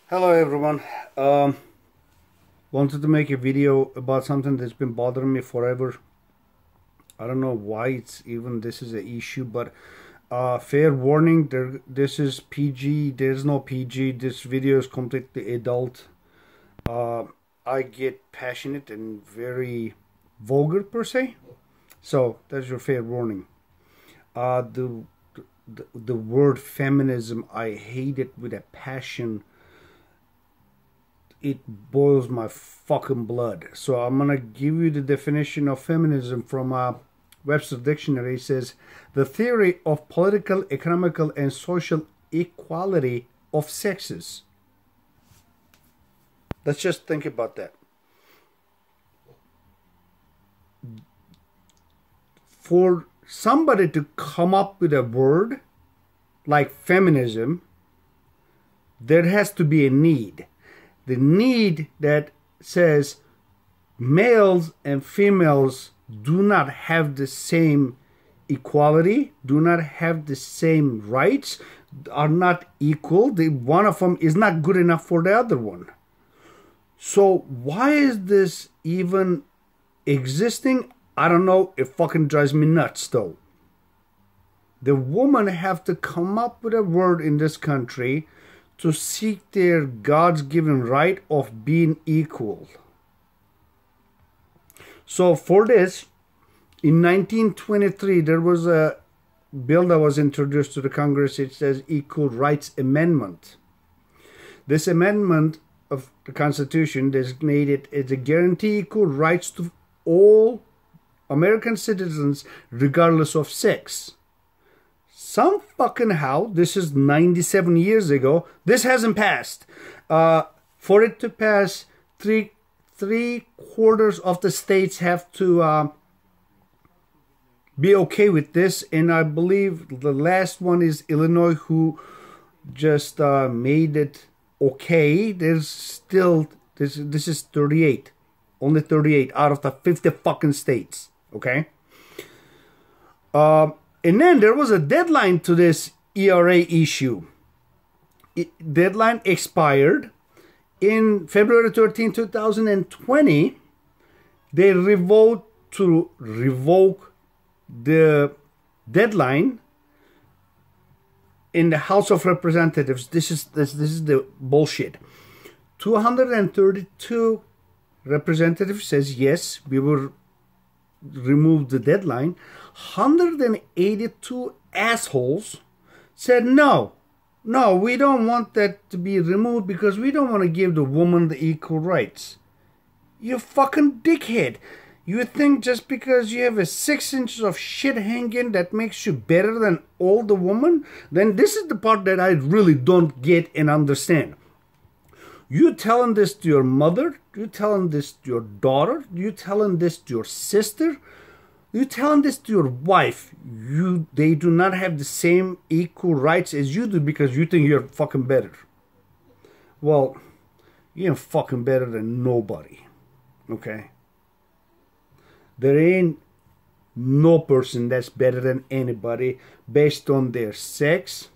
Hello everyone. Wanted to make a video about something that's been bothering me forever. I don't know why this is an issue, but fair warning, this is PG. There's no PG. This video is completely adult. I get passionate and very vulgar per se, so that's your fair warning. The word feminism, I hate it with a passion. It boils my fucking blood. So I'm gonna give you the definition of feminism from Webster Dictionary. It says the theory of political, economical, and social equality of sexes. Let's just think about that. For somebody to come up with a word like feminism, there has to be a need. The need that says males and females do not have the same equality, do not have the same rights, are not equal. One of them is not good enough for the other one. So why is this even existing? I don't know. It fucking drives me nuts though. The women have to come up with a word in this country to seek their God's given right of being equal. So for this, in 1923, there was a bill that was introduced to the Congress. It says Equal Rights Amendment. This amendment of the Constitution designated as a guarantee equal rights to all American citizens regardless of sex. Some fucking how, this is 97 years ago, this hasn't passed. For it to pass, three quarters of the states have to be okay with this. And I believe the last one is Illinois, who just made it okay. There's still, this is 38. Only 38 out of the 50 fucking states. Okay? And then there was a deadline to this ERA issue. Deadline expired in February 13, 2020. They voted to revoke the deadline in the House of Representatives. This is the bullshit. 232 representatives says yes, we will remove the deadline. 182 assholes said no, we don't want that to be removed because we don't want to give the woman the equal rights. You fucking dickhead. You think just because you have a 6 inches of shit hanging that makes you better than all the women? Then this is the part that I really don't get and understand. You telling this to your mother? You telling this to your daughter? You telling this to your sister? You telling this to your wife? They do not have the same equal rights as you do because you think you're fucking better. Well, you ain't fucking better than nobody. Okay? There ain't no person that's better than anybody based on their sex,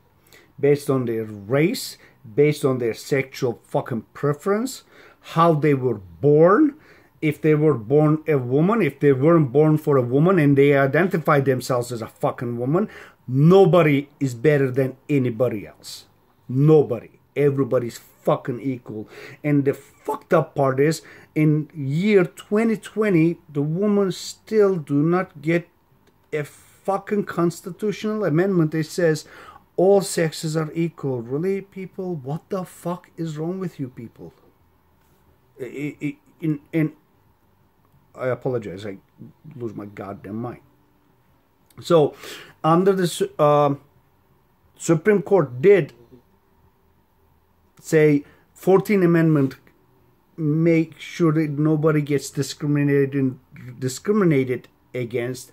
based on their race, based on their sexual fucking preference, how they were born, if they were born a woman, if they weren't born for a woman and they identify themselves as a fucking woman. Nobody is better than anybody else. Nobody. Everybody's fucking equal. And the fucked up part is, in year 2020, the women still do not get a fucking constitutional amendment that says all sexes are equal. Really, people? What the fuck is wrong with you people? And I apologize. I lose my goddamn mind. So, under the Supreme Court did say 14th Amendment make sure that nobody gets discriminated against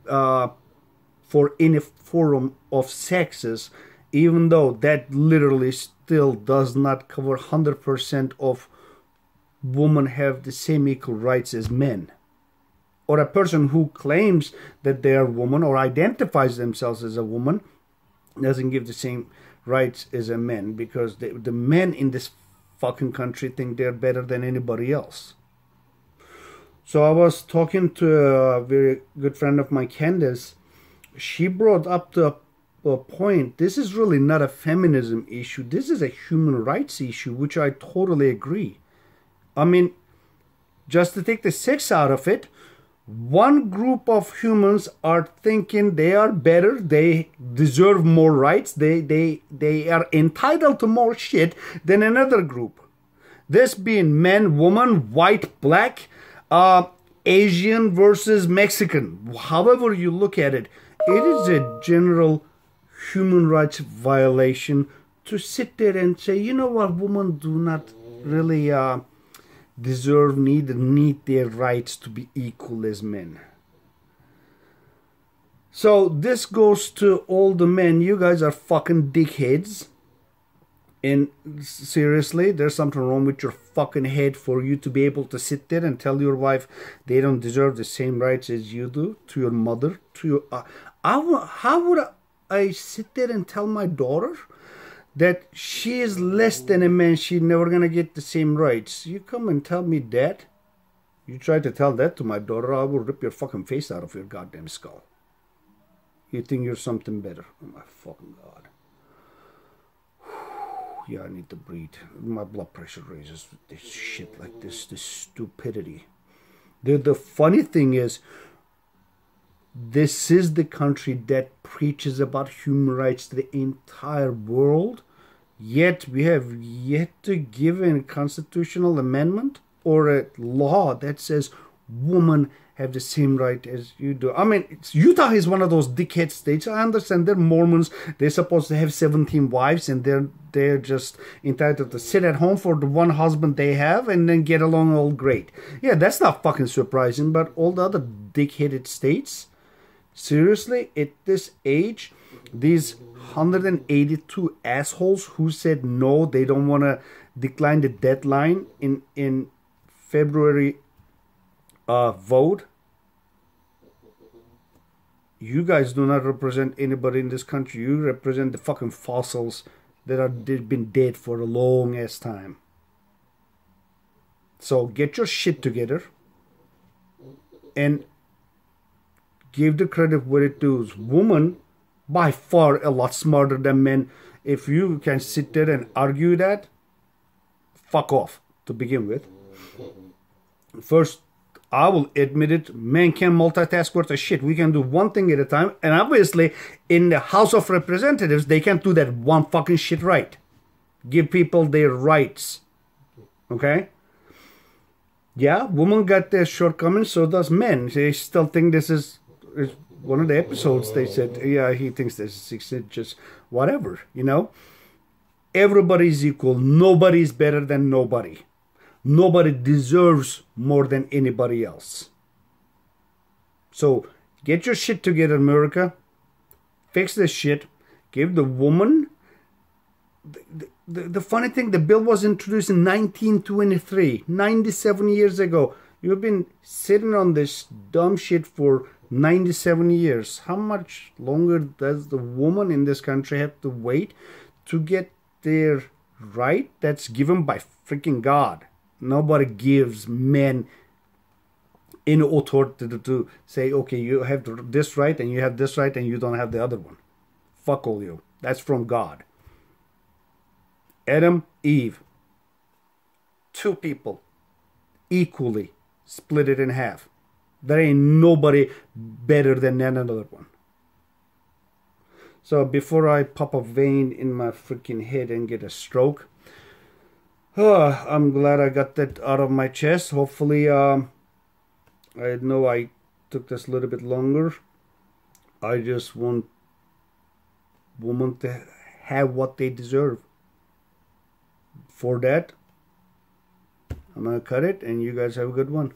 for any form of sexes, even though that literally still does not cover 100% of women have the same equal rights as men. Or a person who claims that they are a woman or identifies themselves as a woman doesn't give the same rights as a man, because the men in this fucking country think they're better than anybody else. So I was talking to a very good friend of mine, Candace. She brought up the point. This is really not a feminism issue. This is a human rights issue, which I totally agree. I mean, just to take the sex out of it, one group of humans are thinking they are better, they deserve more rights, they are entitled to more shit than another group. This being men, woman, white, black, Asian versus Mexican. However you look at it, it is a general human rights violation to sit there and say, you know what, women do not really deserve, need their rights to be equal as men. So this goes to all the men. You guys are fucking dickheads. And seriously, there's something wrong with your fucking head for you to be able to sit there and tell your wife they don't deserve the same rights as you do, to your mother, to your... how would I sit there and tell my daughter that she is less than a man, she's never gonna get the same rights? You come and tell me that? You try to tell that to my daughter, I will rip your fucking face out of your goddamn skull. You think you're something better. Oh my fucking God. Yeah, I need to breathe. My blood pressure raises with this shit like this stupidity. The funny thing is, this is the country that preaches about human rights to the entire world, yet we have yet to give a constitutional amendment or a law that says women have the same right as you do. I mean, Utah is one of those dickhead states. I understand they're Mormons. They're supposed to have 17 wives, and they're just entitled to sit at home for the one husband they have and then get along all great. Yeah, that's not fucking surprising. But all the other dickheaded states, seriously, at this age, these 182 assholes who said no, they don't want to decline the deadline in February vote. You guys do not represent anybody in this country. You represent the fucking fossils that are been dead for a long ass time. So get your shit together and give the credit where it does. Women, by far a lot smarter than men. If you can sit there and argue that, fuck off to begin with. First, I will admit it, men can multitask worth of shit. We can do one thing at a time. And obviously, in the House of Representatives, they can't do that one fucking shit right. Give people their rights. Okay? Yeah, women got their shortcomings, so does men. They still think this is one of the episodes. They said, yeah, he thinks this is 6 inches. Whatever, you know? Everybody's equal. Nobody's better than nobody. Nobody deserves more than anybody else. So get your shit together, America. Fix this shit. Give the woman... The funny thing, the bill was introduced in 1923, 97 years ago. You've been sitting on this dumb shit for 97 years. How much longer does the woman in this country have to wait to get their right that's given by freaking God? Nobody gives men any authority to say, okay, you have this right and you have this right and you don't have the other one. Fuck all you. That's from God. Adam, Eve, two people, equally split it in half. There ain't nobody better than another one. So before I pop a vein in my freaking head and get a stroke, I'm glad I got that out of my chest. Hopefully, I know I took this a little bit longer. I just want women to have what they deserve. For that, I'm going to cut it, and you guys have a good one.